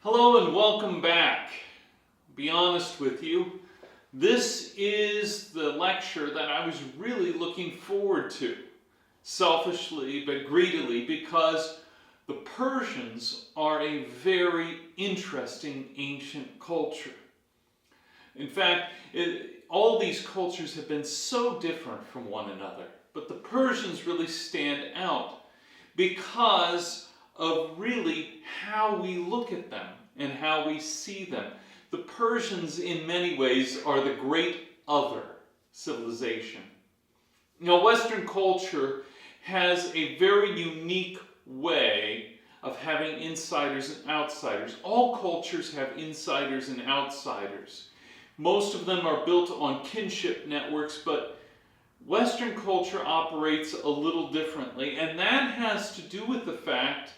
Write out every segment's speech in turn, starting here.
Hello and welcome back. Be honest with you, this is the lecture that I was really looking forward to, selfishly but greedily, because the Persians are a very interesting ancient culture. In fact, all these cultures have been so different from one another, but the Persians really stand out because of really how we look at them and how we see them. The Persians, in many ways, are the great other civilization. Now, Western culture has a very unique way of having insiders and outsiders. All cultures have insiders and outsiders. Most of them are built on kinship networks, but Western culture operates a little differently, and that has to do with the fact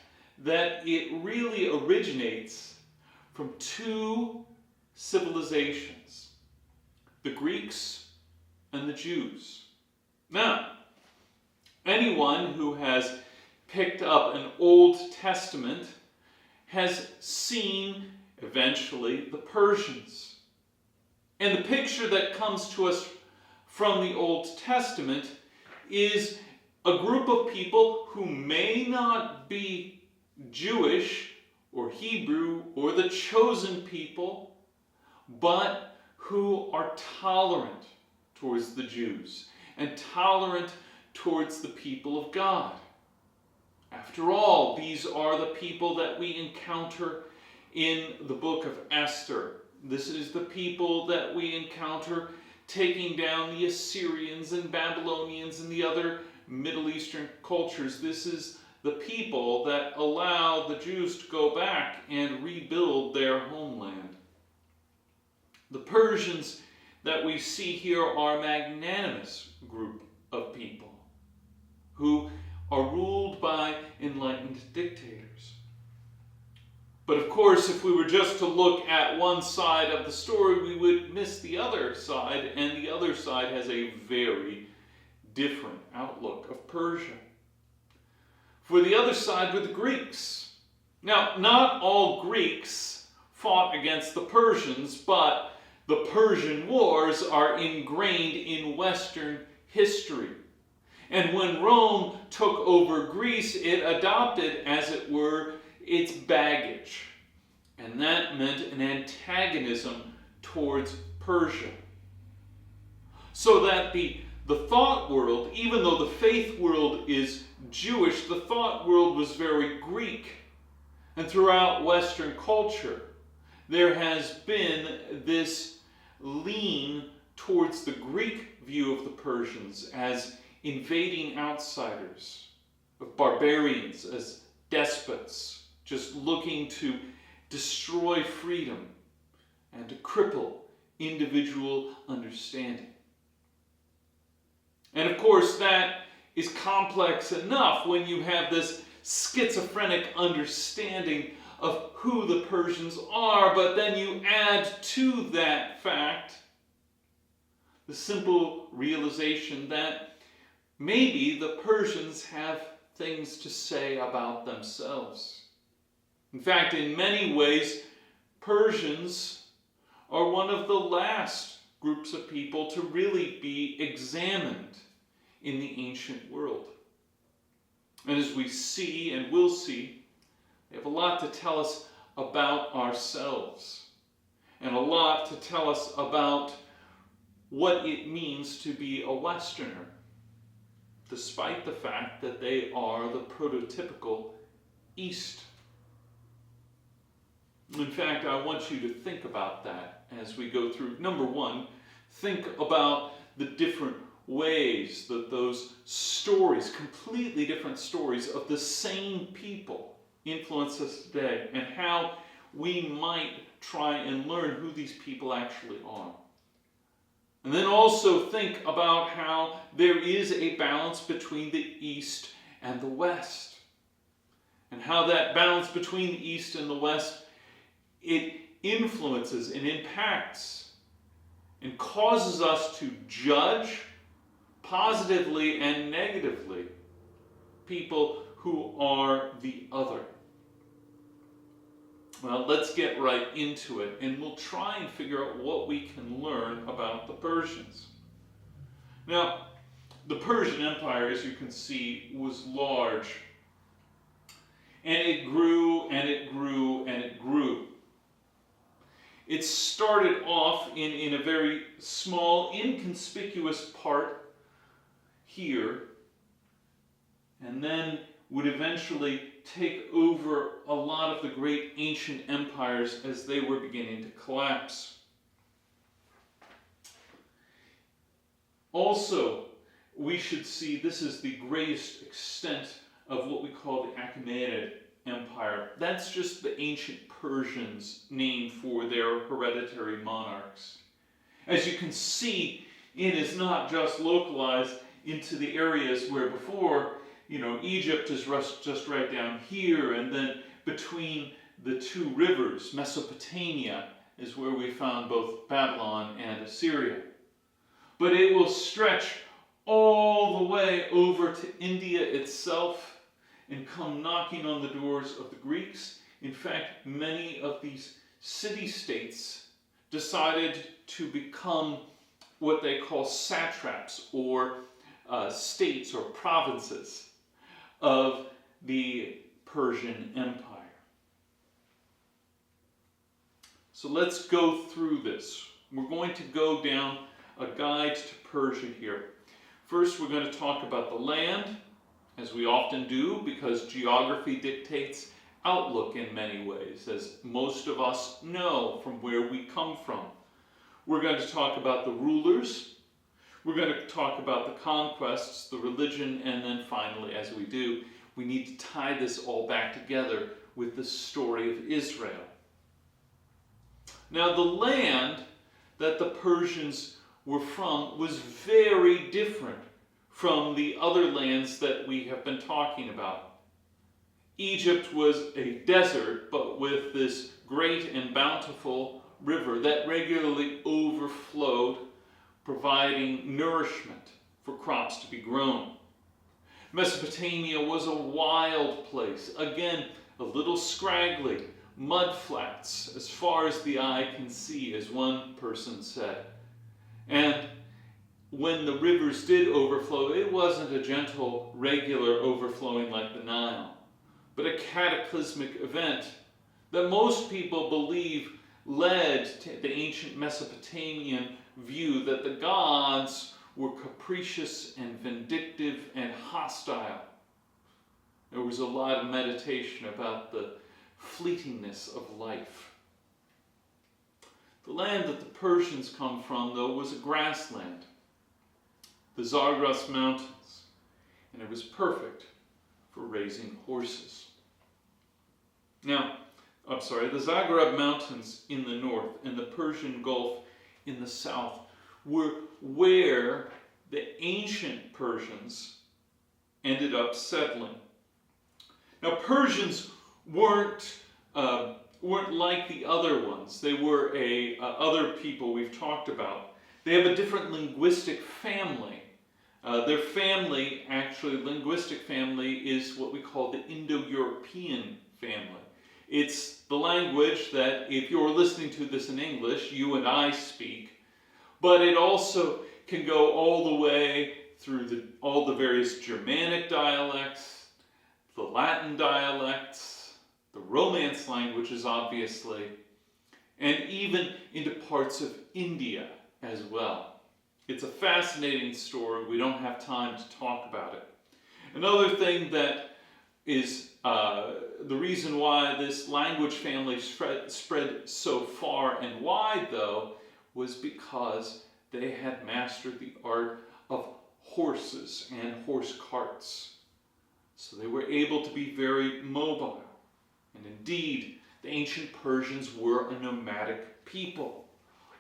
that it really originates from two civilizations, the Greeks and the Jews. Now, anyone who has picked up an Old Testament has seen, eventually, the Persians. And the picture that comes to us from the Old Testament is a group of people who may not be Jewish or Hebrew or the chosen people, but who are tolerant towards the Jews and tolerant towards the people of God. After all, these are the people that we encounter in the book of Esther. This is the people that we encounter taking down the Assyrians and Babylonians and the other Middle Eastern cultures. This is the people that allow the Jews to go back and rebuild their homeland. The Persians that we see here are a magnanimous group of people who are ruled by enlightened dictators. But of course, if we were just to look at one side of the story, we would miss the other side, and the other side has a very different outlook of Persia. For the other side were the Greeks. Now, not all Greeks fought against the Persians, but the Persian wars are ingrained in Western history. And when Rome took over Greece, it adopted, as it were, its baggage. And that meant an antagonism towards Persia. So that the thought world, even though the faith world is Jewish, the thought world was very Greek. And throughout Western culture, there has been this lean towards the Greek view of the Persians as invading outsiders, of barbarians, as despots, just looking to destroy freedom and to cripple individual understanding. And of course, that is complex enough when you have this schizophrenic understanding of who the Persians are, but then you add to that fact the simple realization that maybe the Persians have things to say about themselves. In fact, in many ways, Persians are one of the last groups of people to really be examined in the ancient world. And as we see and will see, they have a lot to tell us about ourselves, and a lot to tell us about what it means to be a Westerner, despite the fact that they are the prototypical East. In fact, I want you to think about that as we go through. Number one, think about the different ways that those stories, completely different stories of the same people, influence us today, and how we might try and learn who these people actually are. And then also think about how there is a balance between the East and the West, and how that balance between the East and the West, it influences and impacts and causes us to judge positively and negatively people who are the other. Well, let's get right into it, and we'll try and figure out what we can learn about the Persians. Now, the Persian Empire, as you can see, was large, and it grew and it grew and it grew. It started off in a very small, inconspicuous part here, and then would eventually take over a lot of the great ancient empires as they were beginning to collapse. Also, we should see this is the greatest extent of what we call the Achaemenid Empire. That's just the ancient Persians' name for their hereditary monarchs. As you can see, it is not just localized into the areas where before, Egypt is just right down here, and then between the two rivers, Mesopotamia is where we found both Babylon and Assyria. But it will stretch all the way over to India itself and come knocking on the doors of the Greeks. In fact, many of these city-states decided to become what they call satraps, or states or provinces of the Persian Empire. So let's go through this. We're going to go down a guide to Persia here. First, we're going to talk about the land, as we often do, because geography dictates outlook in many ways, as most of us know from where we come from. We're going to talk about the rulers. We're going to talk about the conquests, the religion, and then finally, as we do, we need to tie this all back together with the story of Israel. Now, the land that the Persians were from was very different from the other lands that we have been talking about. Egypt was a desert, but with this great and bountiful river that regularly overflowed, providing nourishment for crops to be grown. Mesopotamia was a wild place, again, a little scraggly, mud flats as far as the eye can see, as one person said. And when the rivers did overflow, it wasn't a gentle, regular overflowing like the Nile, but a cataclysmic event that most people believe led to the ancient Mesopotamian view that the gods were capricious and vindictive and hostile. There was a lot of meditation about the fleetingness of life. The land that the Persians come from, though, was a grassland, the Zagros Mountains, and it was perfect for raising horses. Now, the Zagros Mountains in the north and the Persian Gulf in the south were where the ancient Persians ended up settling. Now, Persians weren't like the other ones. They were other people we've talked about. They have a different linguistic family. Their family, actually, linguistic family, is what we call the Indo-European family. It's the language that, if you're listening to this in English, you and I speak, but it also can go all the way through all the various Germanic dialects, the Latin dialects, the Romance languages, obviously, and even into parts of India as well. It's a fascinating story. We don't have time to talk about it. Another thing that is the reason why this language family spread so far and wide, though, was because they had mastered the art of horses and horse carts. So they were able to be very mobile. And indeed, the ancient Persians were a nomadic people.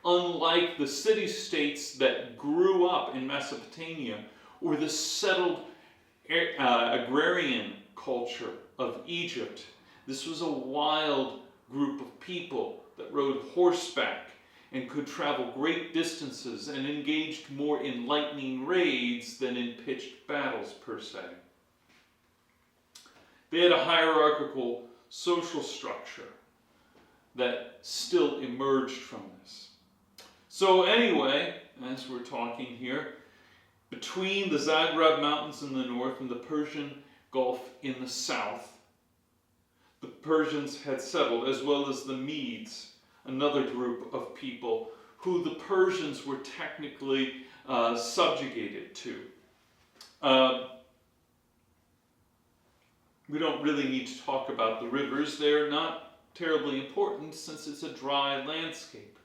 Unlike the city-states that grew up in Mesopotamia or the settled agrarian culture of Egypt, this was a wild group of people that rode horseback and could travel great distances and engaged more in lightning raids than in pitched battles per se. They had a hierarchical social structure. that still emerged from this. So anyway, as we're talking here, between the Zagreb Mountains in the north and the Persian Gulf in the south, the Persians had settled, as well as the Medes, another group of people who the Persians were technically subjugated to. We don't really need to talk about the rivers. They're not terribly important since it's a dry landscape.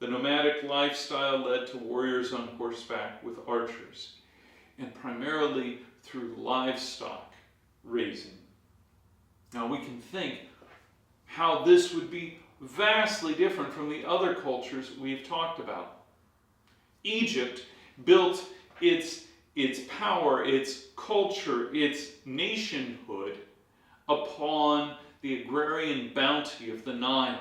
The nomadic lifestyle led to warriors on horseback with archers, and primarily through livestock raising. Now we can think how this would be vastly different from the other cultures we've talked about. Egypt built its power, its culture, its nationhood upon the agrarian bounty of the Nile.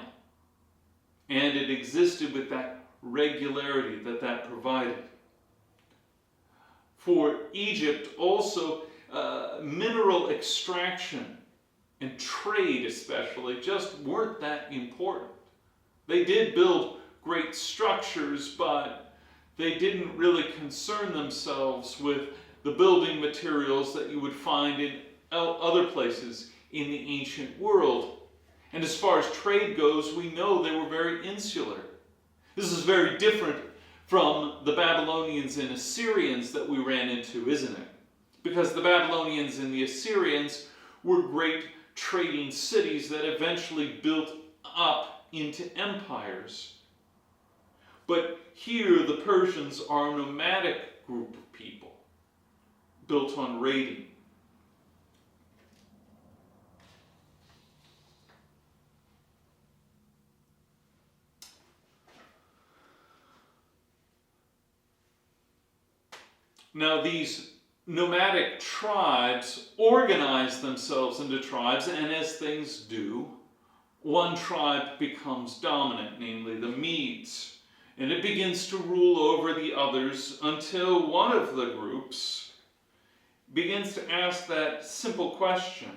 And it existed with that regularity that provided. For Egypt also, mineral extraction and trade especially just weren't that important. They did build great structures, but they didn't really concern themselves with the building materials that you would find in other places in the ancient world. And as far as trade goes, we know they were very insular. This is very different from the Babylonians and Assyrians that we ran into, isn't it? Because the Babylonians and the Assyrians were great trading cities that eventually built up into empires. But here the Persians are a nomadic group of people built on raiding. Now these nomadic tribes organize themselves into tribes, and as things do, one tribe becomes dominant, namely the Medes, and it begins to rule over the others until one of the groups begins to ask that simple question,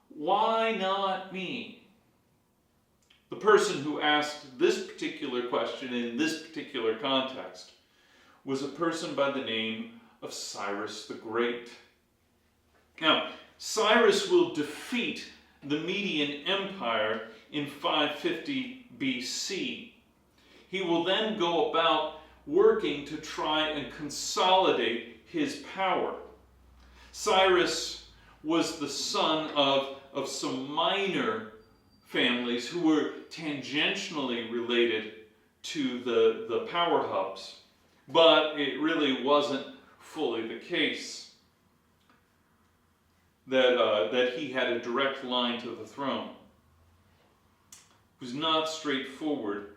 why not me? The person who asked this particular question in this particular context was a person by the name of Cyrus the Great. Now, Cyrus will defeat the Median Empire in 550 BC. He will then go about working to try and consolidate his power. Cyrus was the son of some minor families who were tangentially related to the power hubs, but it wasn't fully the case that he had a direct line to the throne. It was not straightforward.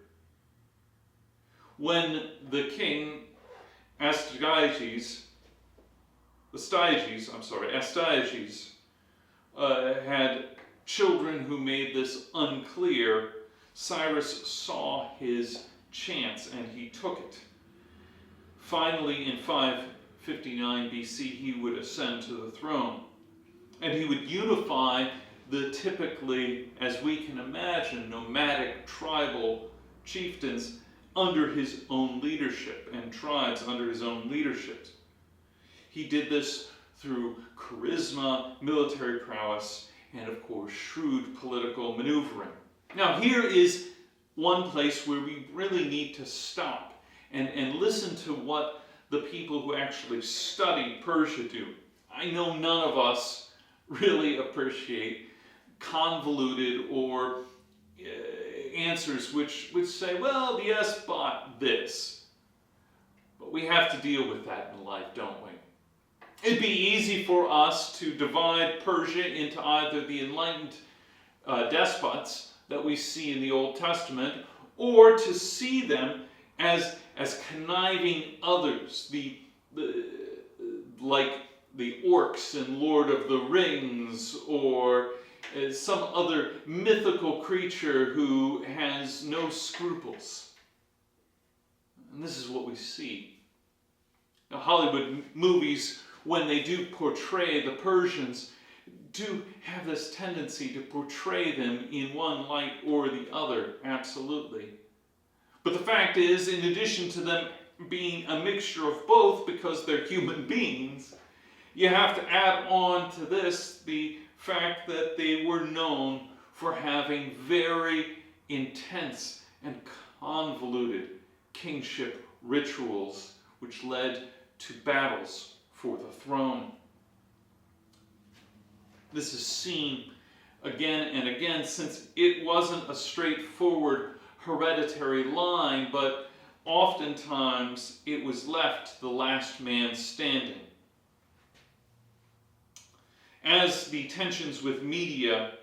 When the king Astyages had children who made this unclear, Cyrus saw his chance and he took it. Finally, in 559 BC, he would ascend to the throne, and he would unify the typically, as we can imagine, nomadic tribal chieftains under his own leadership and tribes under his own leadership. He did this through charisma, military prowess, and of course shrewd political maneuvering. Now here is one place where we really need to stop and listen to what the people who actually study Persia do. I know none of us really appreciate convoluted or answers which say, well, yes, but this. But we have to deal with that in life, don't we? It'd be easy for us to divide Persia into either the enlightened despots that we see in the Old Testament, or to see them as conniving others, like the orcs in Lord of the Rings, or some other mythical creature who has no scruples. And this is what we see. Now, Hollywood movies, when they do portray the Persians, do have this tendency to portray them in one light or the other, absolutely. But the fact is, in addition to them being a mixture of both because they're human beings, you have to add on to this the fact that they were known for having very intense and convoluted kingship rituals which led to battles for the throne. This is seen again and again, since it wasn't a straightforward hereditary line, but oftentimes it was left the last man standing. As the tensions with Media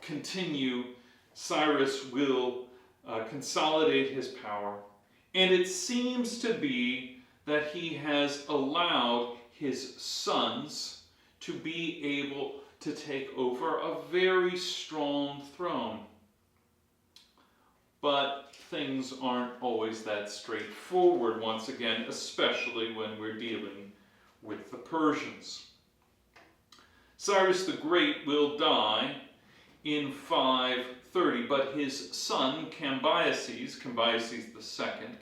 continue, Cyrus will consolidate his power, and it seems to be that he has allowed his sons to be able to take over a very strong throne. But things aren't always that straightforward, once again, especially when we're dealing with the Persians. Cyrus the Great will die in 530, but his son Cambyses II,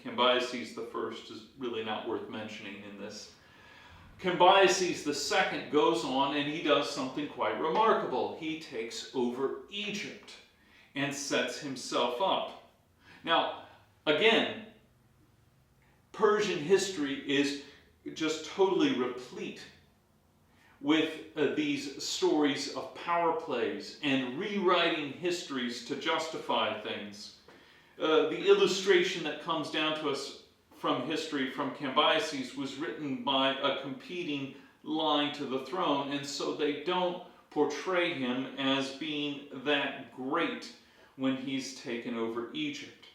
Cambyses I is really not worth mentioning in this. Cambyses II goes on and he does something quite remarkable. He takes over Egypt and sets himself up. Now, again, Persian history is just totally replete with these stories of power plays and rewriting histories to justify things. The illustration that comes down to us from history from Cambyses was written by a competing line to the throne, and so they don't portray him as being that great when he's taken over Egypt.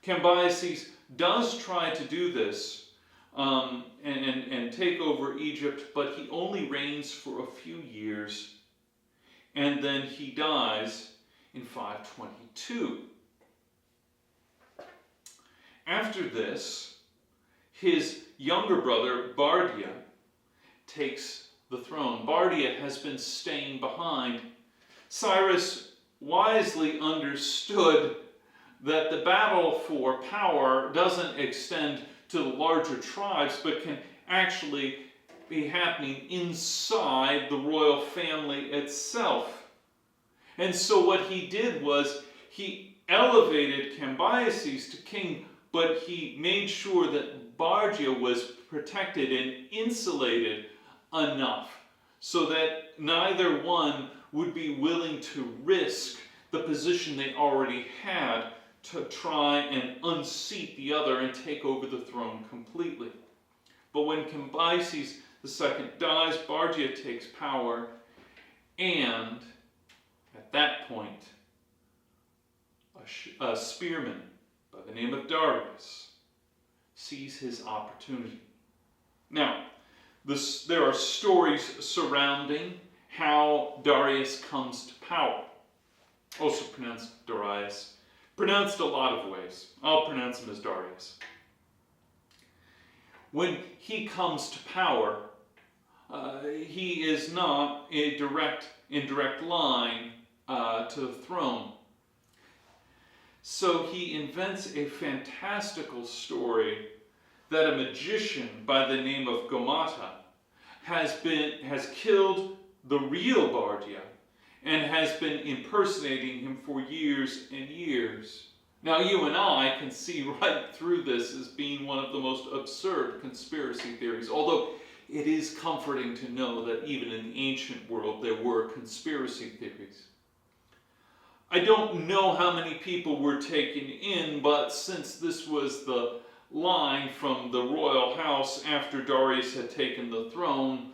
Cambyses does try to do this and take over Egypt, but he only reigns for a few years, and then he dies in 522. After this, his younger brother Bardia takes the throne. Bardia has been staying behind. Cyrus wisely understood that the battle for power doesn't extend to the larger tribes, but can actually be happening inside the royal family itself. And so what he did was he elevated Cambyses to king, but he made sure that Bardia was protected and insulated enough so that neither one would be willing to risk the position they already had to try and unseat the other and take over the throne completely. But when Cambyses II dies, Bardia takes power, and at that point, a spearman by the name of Darius sees his opportunity. Now, there are stories surrounding how Darius comes to power. Also pronounced Darius. Pronounced a lot of ways. I'll pronounce him as Darius. When he comes to power, he is not in direct line to the throne. So he invents a fantastical story that a magician by the name of Gomata has killed the real Bardia and has been impersonating him for years and years. Now you and I can see right through this as being one of the most absurd conspiracy theories, although it is comforting to know that even in the ancient world there were conspiracy theories. I don't know how many people were taken in, but since this was the line from the royal house after Darius had taken the throne,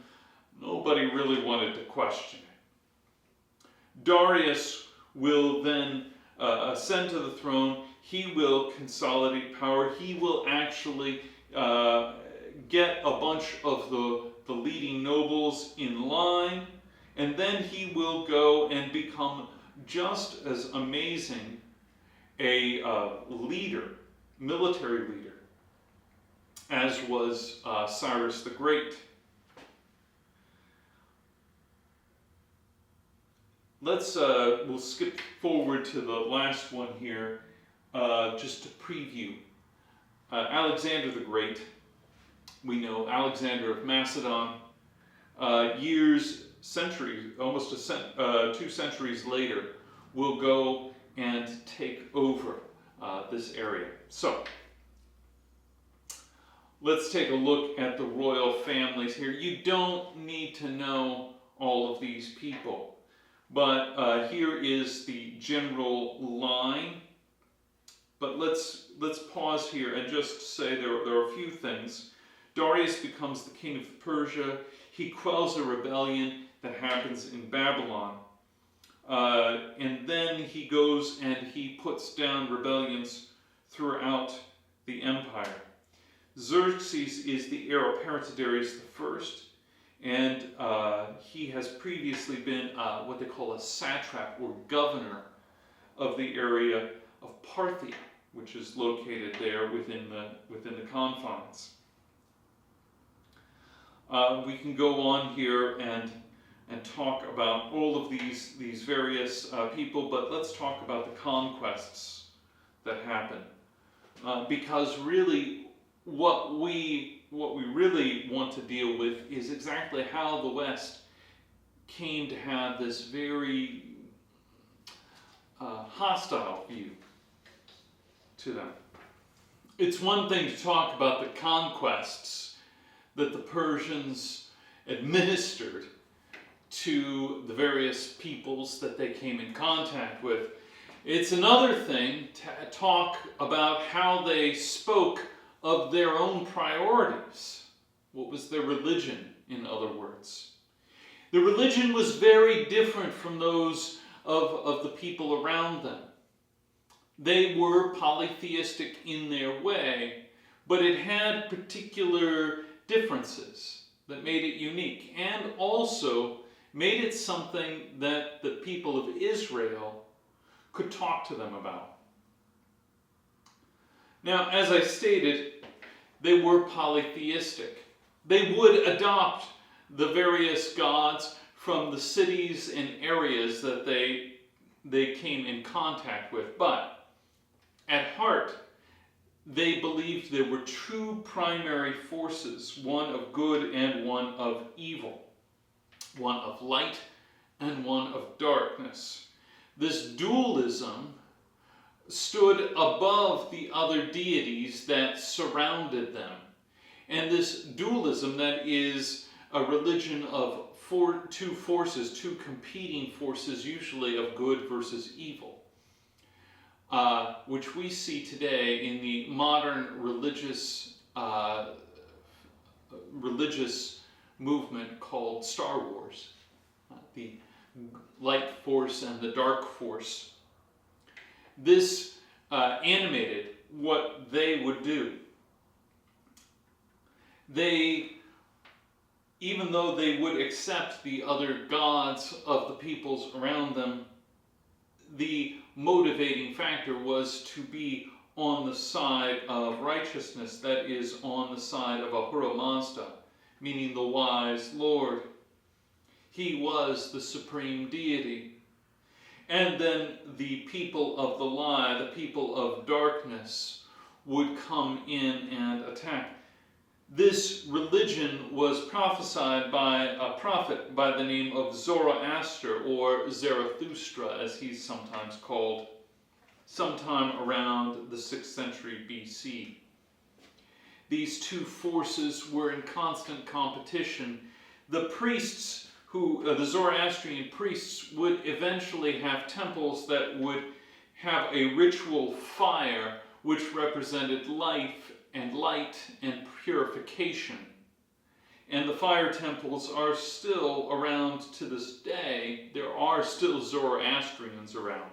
nobody really wanted to question it. Darius will then ascend to the throne. He will consolidate power. He will actually get a bunch of the leading nobles in line, and then he will go and become just as amazing a leader, military leader, as was Cyrus the Great. we'll skip forward to the last one here, just to preview. Alexander the Great, we know Alexander of Macedon, centuries, almost 2 centuries later, will go and take over this area. So, let's take a look at the royal families here. You don't need to know all of these people, but here is the general line. But let's pause here and just say there are a few things. Darius becomes the king of Persia. He quells a rebellion that happens in Babylon. And then he goes and he puts down rebellions throughout the empire. Xerxes is the heir apparent to Darius I, and he has previously been what they call a satrap or governor of the area of Parthia, which is located there within the confines. We can go on here and talk about all of these various people, but let's talk about the conquests that happen, because really what we really want to deal with is exactly how the West came to have this very hostile view to them. It's one thing to talk about the conquests that the Persians administered to the various peoples that they came in contact with. It's another thing to talk about how they spoke of their own priorities. What was their religion, in other words? The religion was very different from those of the people around them. They were polytheistic in their way, but it had particular differences that made it unique, and also made it something that the people of Israel could talk to them about. Now, as I stated, they were polytheistic. They would adopt the various gods from the cities and areas that they came in contact with, but at heart, they believed there were two primary forces, one of good and one of evil, one of light and one of darkness. This dualism stood above the other deities that surrounded them. And this dualism, that is a religion of two forces, two competing forces, usually of good versus evil, which we see today in the modern religious movement called Star Wars, the light force and the dark force. This animated what they would do. Even though they would accept the other gods of the peoples around them, the motivating factor was to be on the side of righteousness, that is, on the side of Ahura Mazda, meaning the wise Lord. He was the supreme deity. And then the people of the lie, the people of darkness, would come in and attack. This religion was prophesied by a prophet by the name of Zoroaster, or Zarathustra as he's sometimes called, sometime around the 6th century BC. These two forces were in constant competition. The priests, the Zoroastrian priests, would eventually have temples that would have a ritual fire which represented life and light and purification. And the fire temples are still around to this day. There are still Zoroastrians around.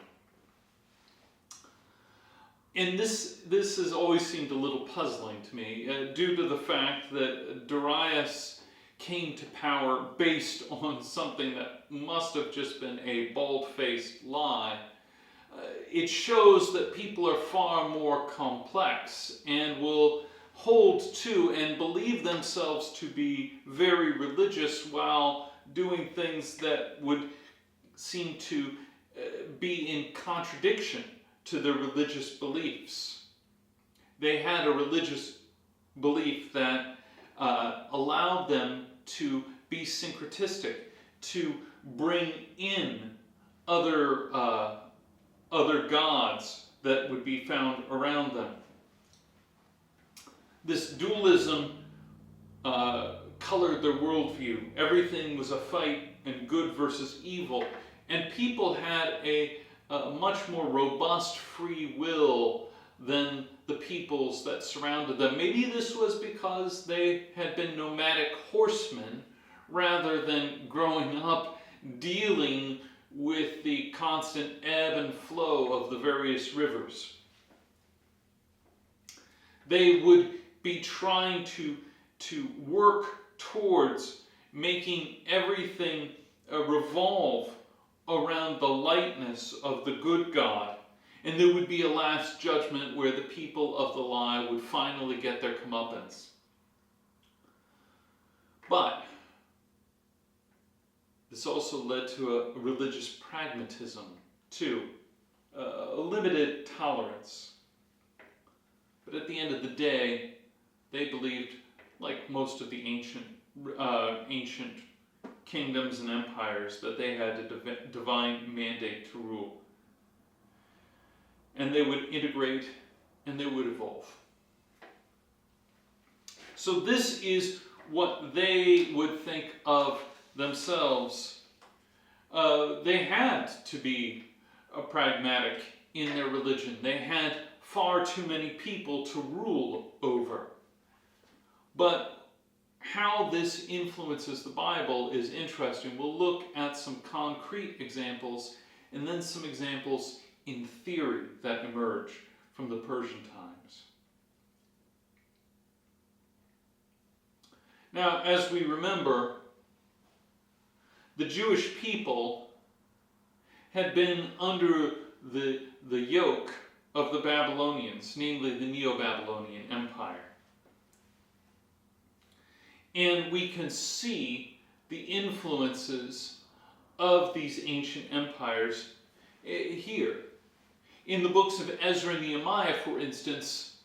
And this has always seemed a little puzzling to me, due to the fact that Darius came to power based on something that must have just been a bald-faced lie. It shows that people are far more complex and will hold to and believe themselves to be very religious while doing things that would seemed to be in contradiction to their religious beliefs. They had a religious belief that allowed them to be syncretistic, to bring in other gods that would be found around them. This dualism colored their worldview. Everything was a fight and good versus evil. And people had a much more robust free will than the peoples that surrounded them. Maybe this was because they had been nomadic horsemen rather than growing up dealing with the constant ebb and flow of the various rivers. They would be trying to work towards making everything revolve around the lightness of the good God. And there would be a last judgment where the people of the lie would finally get their comeuppance. But this also led to a religious pragmatism, too, a limited tolerance. But at the end of the day, they believed, like most of the ancient kingdoms and empires, that they had a divine mandate to rule. And they would integrate and they would evolve. So this is what they would think of themselves. They had to be pragmatic in their religion. They had far too many people to rule over. But how this influences the Bible is interesting. We'll look at some concrete examples and then some examples in theory that emerge from the Persian times. Now, as we remember, the Jewish people had been under the yoke of the Babylonians, namely the Neo-Babylonian Empire. And we can see the influences of these ancient empires here. In the books of Ezra and Nehemiah, for instance,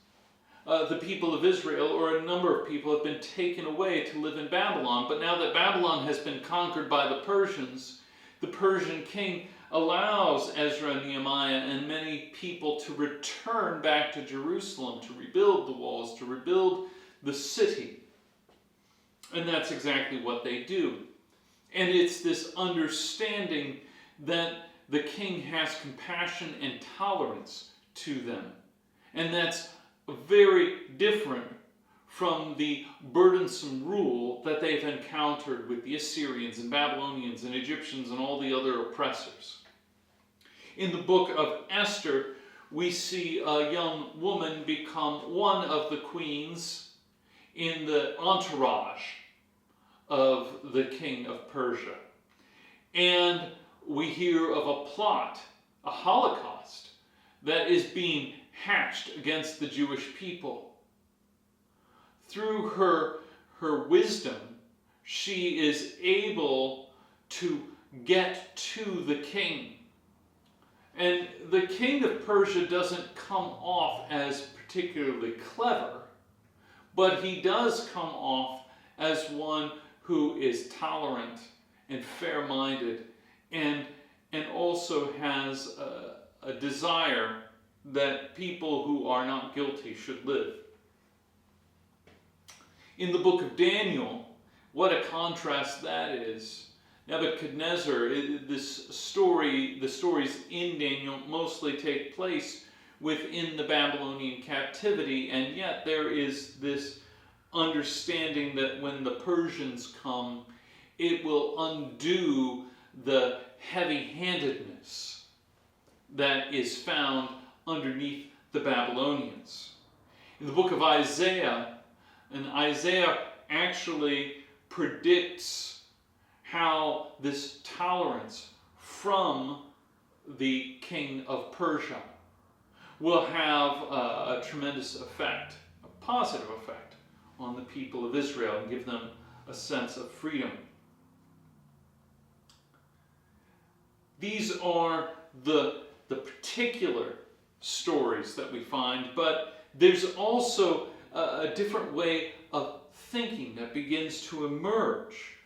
the people of Israel, or a number of people, have been taken away to live in Babylon. But now that Babylon has been conquered by the Persians, the Persian king allows Ezra and Nehemiah and many people to return back to Jerusalem, to rebuild the walls, to rebuild the city. And that's exactly what they do. And it's this understanding that the king has compassion and tolerance to them. And that's very different from the burdensome rule that they've encountered with the Assyrians and Babylonians and Egyptians and all the other oppressors. In the book of Esther, we see a young woman become one of the queens in the entourage of the king of Persia. And we hear of a plot, a Holocaust, that is being hatched against the Jewish people. Through her wisdom, she is able to get to the king. And the king of Persia doesn't come off as particularly clever, but he does come off as one who is tolerant and fair-minded and also has a desire that people who are not guilty should live. In the book of Daniel, what a contrast that is. Nebuchadnezzar, the stories in Daniel mostly take place within the Babylonian captivity, and yet there is this understanding that when the Persians come, it will undo the heavy-handedness that is found underneath the Babylonians. In the book of Isaiah, and Isaiah actually predicts how this tolerance from the king of Persia will have a tremendous effect, a positive effect, on the people of Israel and give them a sense of freedom. These are the particular stories that we find, but there's also a different way of thinking that begins to emerge.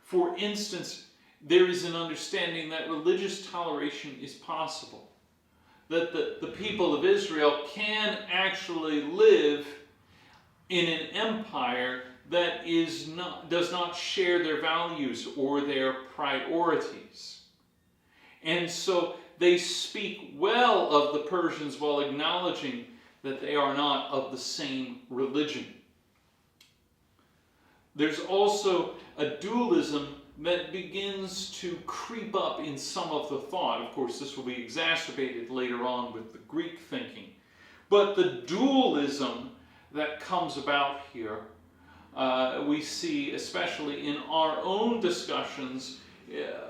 For instance, there is an understanding that religious toleration is possible, that the people of Israel can actually live in an empire that does not share their values or their priorities. And so they speak well of the Persians while acknowledging that they are not of the same religion. There's also a dualism that begins to creep up in some of the thought. Of course, this will be exacerbated later on with the Greek thinking. But the dualism that comes about here, we see especially in our own discussions,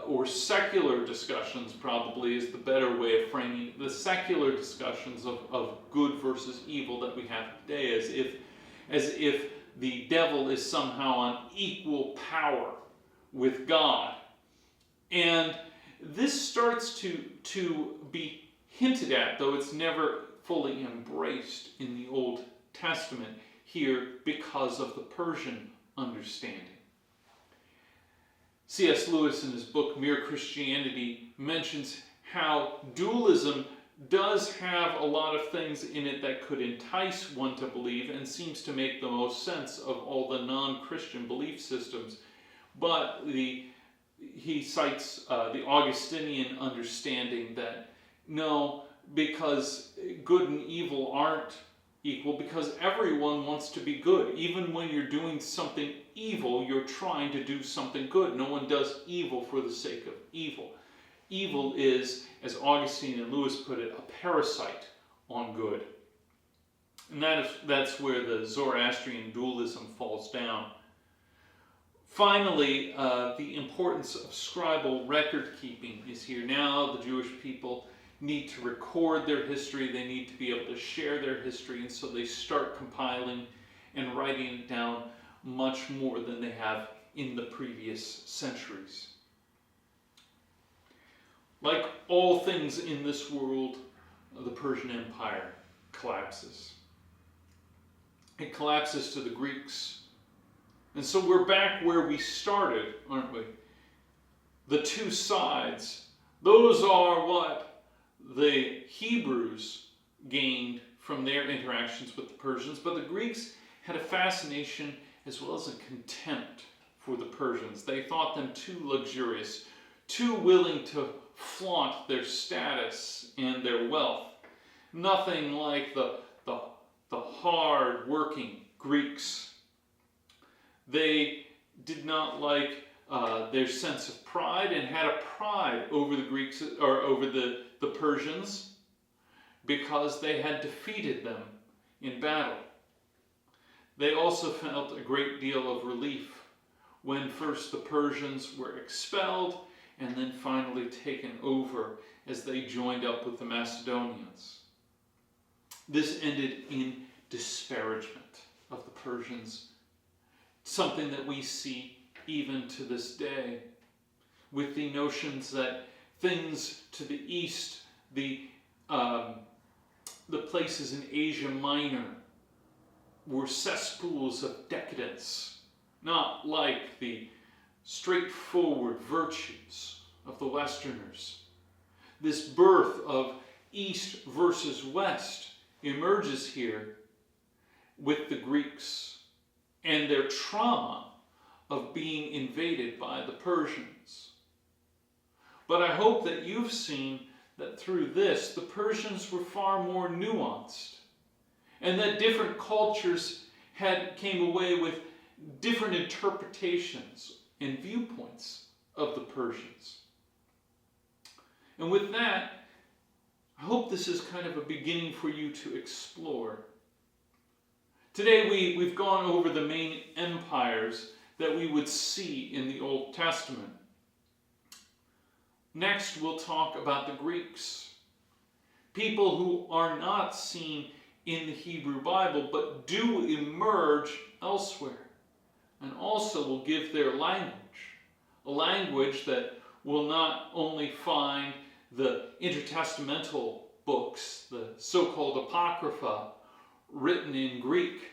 or secular discussions probably is the better way of framing it, the secular discussions of good versus evil that we have today, as if the devil is somehow on equal power with God. And this starts to be hinted at, though it's never fully embraced in the Old Testament here because of the Persian understanding. C.S. Lewis in his book Mere Christianity mentions how dualism does have a lot of things in it that could entice one to believe and seems to make the most sense of all the non-Christian belief systems. But he cites the Augustinian understanding that no, because good and evil aren't equal, because everyone wants to be good. Even when you're doing something evil, you're trying to do something good. No one does evil for the sake of evil. Evil is, as Augustine and Lewis put it, a parasite on good. And that's where the Zoroastrian dualism falls down. Finally, the importance of scribal record keeping is here. Now the Jewish people need to record their history, they need to be able to share their history, and so they start compiling and writing it down much more than they have in the previous centuries. Like all things in this world, the Persian Empire collapses. It collapses to the Greeks. And so we're back where we started, aren't we? The two sides, those are what the Hebrews gained from their interactions with the Persians, but the Greeks had a fascination as well as a contempt for the Persians. They thought them too luxurious, too willing to flaunt their status and their wealth. Nothing like the hard-working Greeks. They did not like their sense of pride and had a pride over the Greeks or over the Persians because they had defeated them in battle. They also felt a great deal of relief when first the Persians were expelled and then finally taken over as they joined up with the Macedonians. This ended in disparagement of the Persians, something that we see even to this day, with the notions that things to the east, the places in Asia Minor, were cesspools of decadence, not like the straightforward virtues of the Westerners. This birth of East versus West emerges here with the Greeks and their trauma of being invaded by the Persians. But I hope that you've seen that through this, the Persians were far more nuanced, and that different cultures came away with different interpretations and viewpoints of the Persians. And with that, I hope this is kind of a beginning for you to explore. Today we've gone over the main empires that we would see in the Old Testament. Next, we'll talk about the Greeks, people who are not seen in the Hebrew Bible, but do emerge elsewhere, and also will give their language, a language that will not only find the intertestamental books, the so-called Apocrypha, written in Greek,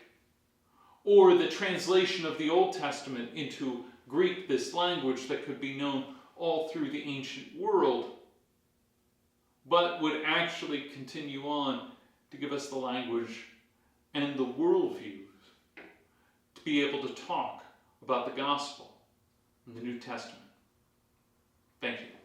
or the translation of the Old Testament into Greek, this language that could be known all through the ancient world, but would actually continue on to give us the language and the worldviews to be able to talk about the gospel in the New Testament. Thank you.